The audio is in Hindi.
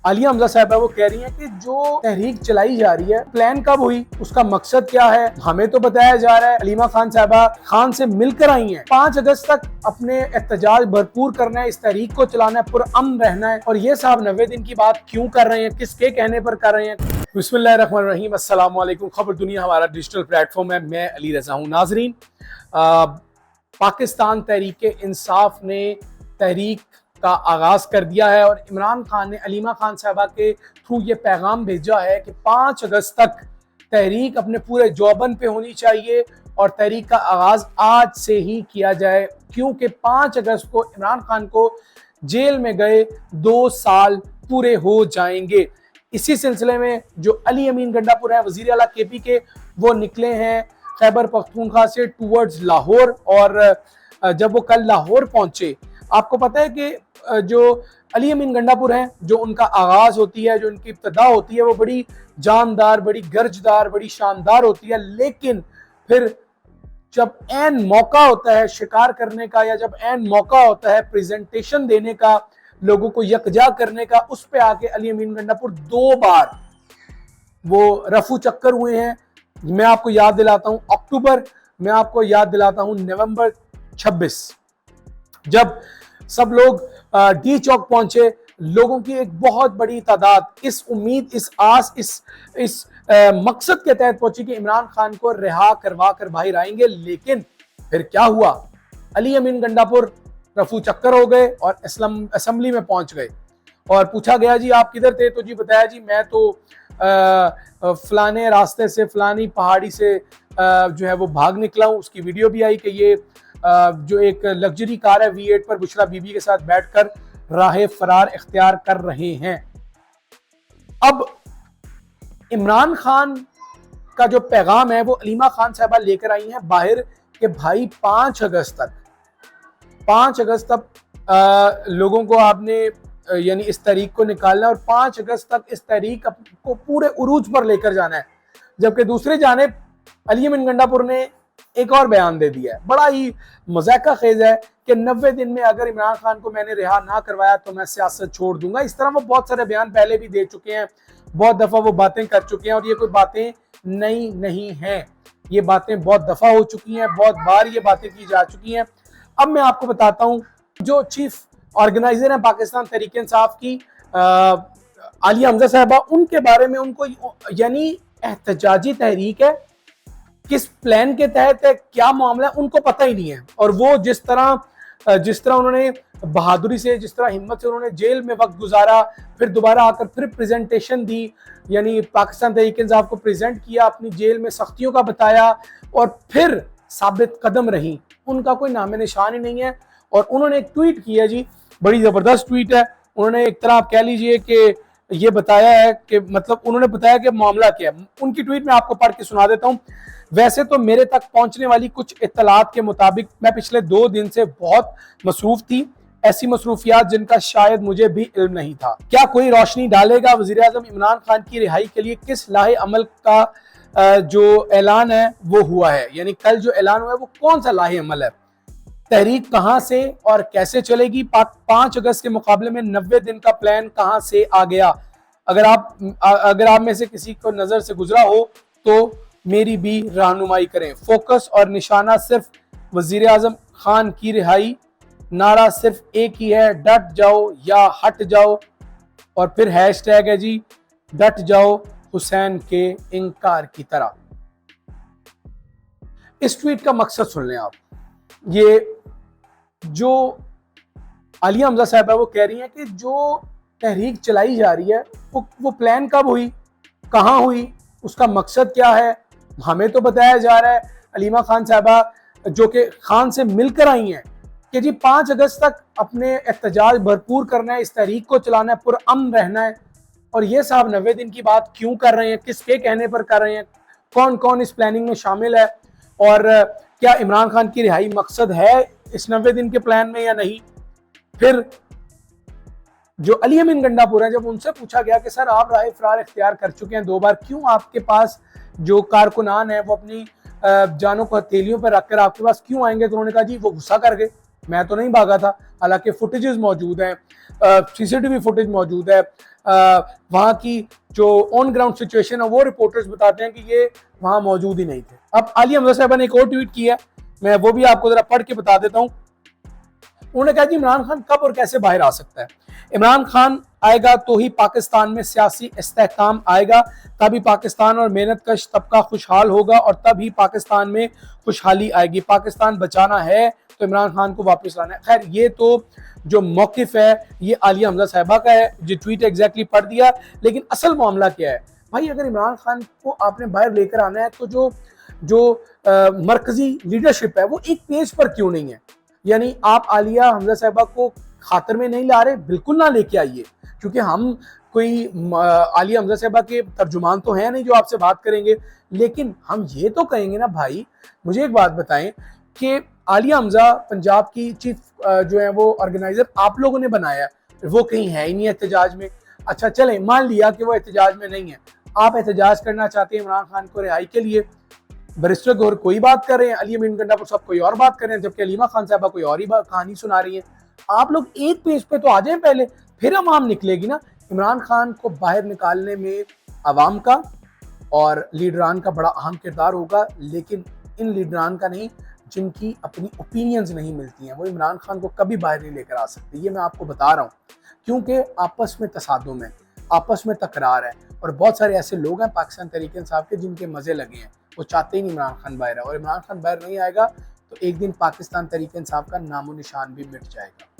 आलिया हमजा साहबा वो कह रही हैं कि जो तहरीक चलाई जा रही है प्लान कब हुई, उसका मकसद क्या है। हमें तो बताया जा रहा है अलीमा खान साहबा खान से मिलकर आई हैं, 5 अगस्त तक अपने एहतजाज भरपूर करना है, इस तहरीक को चलाना है, पुरअमन रहना है। और ये साहब 90 दिन की बात क्यों कर रहे हैं, किसके कहने पर कर रहे हैं। बिस्मिल्लाहिर्रहमानिर्रहीम, अस्सलाम वालेकुम। खबर दुनिया हमारा डिजिटल प्लेटफॉर्म है, मैं अली रजा हूँ। नाजरीन, पाकिस्तान तहरीक इंसाफ ने तहरीक का आगाज कर दिया है और इमरान खान ने अलीमा खान साहबा के थ्रू ये पैगाम भेजा है कि 5 अगस्त तक तहरीक अपने पूरे जौबन पे होनी चाहिए और तहरीक का आगाज आज से ही किया जाए, क्योंकि 5 अगस्त को इमरान खान को जेल में गए 2 साल पूरे हो जाएंगे। इसी सिलसिले में जो अली अमीन गंडापुर है, वजीर आला केपी के, वो निकले हैं खैबर पख्तूनख्वा से टूवर्ड्स लाहौर। और जब वो कल लाहौर पहुंचे, आपको पता है कि जो अली अमीन गंडापुर हैं, जो उनका आगाज होती है, जो उनकी इब्तदा होती है, वो बड़ी जानदार, बड़ी गर्जदार, बड़ी शानदार होती है। लेकिन फिर जब एन मौका होता है शिकार करने का, या जब एन मौका होता है प्रेजेंटेशन देने का, लोगों को यकजा करने का, उस पे आके अली अमीन गंडापुर 2 बार वो रफू चक्कर हुए हैं। मैं आपको याद दिलाता हूं अक्टूबर, मैं आपको याद दिलाता हूं नवंबर 26, जब सब लोग डी चौक पहुंचे। लोगों की एक बहुत बड़ी तादाद इस उम्मीद, इस आस, इस मकसद के तहत पहुंची कि इमरान खान को रिहा करवा कर बाहर आएंगे। लेकिन फिर क्या हुआ, अली अमीन गंडापुर रफू चक्कर हो गए और असेंबली में पहुंच गए और पूछा गया जी आप किधर थे, तो जी बताया जी मैं तो फलाने रास्ते से, फलानी पहाड़ी से जो है वो भाग निकला हूँ। उसकी वीडियो भी आई कि ये जो एक लग्जरी कार है V8 पर बुशरा बीबी के साथ बैठकर राह फरार इख्तियार कर रहे हैं। अब इमरान खान का जो पैगाम है वो अलीमा खान साहबा लेकर आई हैं बाहर कि भाई 5 अगस्त तक लोगों को आपने यानी इस तारीख को निकालना है और 5 अगस्त तक इस तारीख को पूरे उरूज पर लेकर जाना है। जबकि दूसरी जानिब अली अमीन गंडापुर ने एक और बयान दे दिया है, बड़ा ही मजाका खेज है कि 90 दिन में अगर इमरान खान को मैंने रिहा ना करवाया तो मैं सियासत छोड़ दूंगा। इस तरह वो बहुत सारे बयान पहले भी दे चुके हैं, बहुत दफा वो बातें कर चुके हैं और ये कोई बातें नई नहीं हैं, ये बातें बहुत दफा हो चुकी हैं, बहुत बार ये बातें की जा चुकी हैं। अब मैं आपको बताता हूं, जो चीफ ऑर्गेनाइजर है पाकिस्तान तहरीक इंसाफ की, आलिया हमजा साहबा, उनके बारे में, उनको यानी एहतजाजी तहरीक है, किस प्लान के तहत है, क्या मामला है, उनको पता ही नहीं है। और वो जिस तरह उन्होंने बहादुरी से, जिस तरह हिम्मत से उन्होंने जेल में वक्त गुजारा, फिर दोबारा आकर फिर प्रेजेंटेशन दी, यानी पाकिस्तान तहरीक इंसाफ को प्रेजेंट किया, अपनी जेल में सख्तियों का बताया और फिर साबित कदम रही, उनका कोई नाम निशान ही नहीं है। और उन्होंने एक ट्वीट किया जी, बड़ी जबरदस्त ट्वीट है। उन्होंने एक तरह आप कह लीजिए कि ये बताया है कि मतलब उन्होंने बताया कि मामला क्या है। उनकी ट्वीट में आपको पढ़ के सुना देता हूं। वैसे तो मेरे तक पहुंचने वाली कुछ इत्तलात के मुताबिक मैं पिछले 2 दिन से बहुत मसरूफ थी, ऐसी मसरूफियात जिनका शायद मुझे भी इल्म नहीं था। क्या कोई रोशनी डालेगा वज़ीर आज़म इमरान खान की रिहाई के लिए किस लाहे अमल का जो ऐलान है वो हुआ है, यानी कल जो ऐलान हुआ है वो कौन सा लाहे अमल है, तहरीक कहां से और कैसे चलेगी, 5 अगस्त के मुकाबले में 90 दिन का प्लान कहां से आ गया। अगर आप में से किसी को नजर से गुजरा हो तो मेरी भी रहनुमाई करें। फोकस और निशाना सिर्फ वजीर आजम खान की रिहाई, नारा सिर्फ एक ही है, डट जाओ या हट जाओ। और फिर हैशटैग है जी, डट जाओ हुसैन के इनकार की तरह। इस ट्वीट का मकसद सुन लें आप। ये जो आलिया हमजा साहबा वो कह रही हैं कि जो तहरीक चलाई जा रही है वो प्लान कब हुई, कहां हुई, उसका मकसद क्या है। हमें तो बताया जा रहा है अलीमा खान साहबा जो कि खान से मिलकर आई हैं कि जी 5 अगस्त तक अपने एहतजाज भरपूर करना है, इस तहरीक को चलाना है, पुरअमन रहना है। और ये साहब 90 दिन की बात क्यों कर रहे हैं, किसके कहने पर कर रहे हैं, कौन कौन इस प्लानिंग में शामिल है और क्या इमरान खान की रिहाई मकसद है इस 90 दिन के प्लान में या नहीं। फिर जो अली अमीन गंडापुर है, जब उनसे पूछा गया कि सर आप राह फरार इख्तियार कर चुके हैं 2 बार, क्यों आपके पास जो कारकुनान है वो अपनी जानों को हथेलियों पर रखकर आपके पास क्यों आएंगे, तो उन्होंने कहा जी वो गुस्सा कर गए, मैं तो नहीं भागा था। हालांकि फुटेजेस मौजूद हैं, सीसीटीवी फुटेज मौजूद है, वहां की जो ऑन ग्राउंड सिचुएशन है वो रिपोर्टर्स बताते हैं कि ये वहां मौजूद ही नहीं थे। अब आलिया हमजा साहबा ने एक और ट्वीट किया, मैं वो भी आपको जरा पढ़ के बता देता हूं। उन्होंने कहा कि इमरान खान कब और कैसे बाहर आ सकता है। इमरान खान आएगा तो ही पाकिस्तान में सियासी इस्तेहकाम आएगा, तभी पाकिस्तान और मेहनत कश तबका खुशहाल होगा और तभी पाकिस्तान में खुशहाली आएगी। पाकिस्तान बचाना है तो इमरान खान को वापस लाना है। खैर ये तो जो मौकिफ है ये आलिया हमजा साहिबा का है, जो ट्वीट एग्जैक्टली पढ़ दिया, लेकिन असल मामला क्या है भाई, अगर इमरान खान को आपने बाहर लेकर आना है तो जो जो मरकजी लीडरशिप है वो एक पेज पर क्यों नहीं है? यानी आप आलिया हमजा साहिबा को खातर में नहीं ला रहे, बिल्कुल ना लेके आइए, क्योंकि हम कोई आलिया हमजा साहिबा के तर्जुमान तो हैं नहीं जो आपसे बात करेंगे, लेकिन हम ये तो कहेंगे ना भाई। मुझे एक बात बताएं कि आलिया हमजा पंजाब की चीफ जो है वो ऑर्गेनाइजर आप लोगों ने बनाया, वो कहीं है ही नहीं एहतजाज में। अच्छा चलें, मान लिया कि वो एहतजाज में नहीं है, आप एहतजाज करना चाहते हैं इमरान खान को रिहाई के लिए, बैरिस्टर गौहर कोई बात कर रहे हैं, अली अमीन गंडापुर साहब कोई और बात कर रहे हैं, जबकि अलीमा खान साहबा कोई और ही कहानी सुना रही है। आप लोग एक पेज पे तो आ जाएं पहले, फिर आवाम निकलेगी ना। इमरान खान को बाहर निकालने में आवाम का और लीडरान का बड़ा अहम किरदार होगा, लेकिन इन लीडरान का नहीं जिनकी अपनी ओपिनियंस नहीं मिलती हैं, वो इमरान खान को कभी बाहर नहीं लेकर आ सकते। ये मैं आपको बता रहा हूँ, क्योंकि आपस में तसादुम है, आपस में तकरार है, और बहुत सारे ऐसे लोग हैं पाकिस्तान तहरीक इंसाफ के जिनके मजे लगे हैं, वो चाहते ही नहीं इमरान खान बाहर है, और इमरान खान बाहर नहीं आएगा तो एक दिन पाकिस्तान तहरीक इंसाफ का नामो निशान भी मिट जाएगा।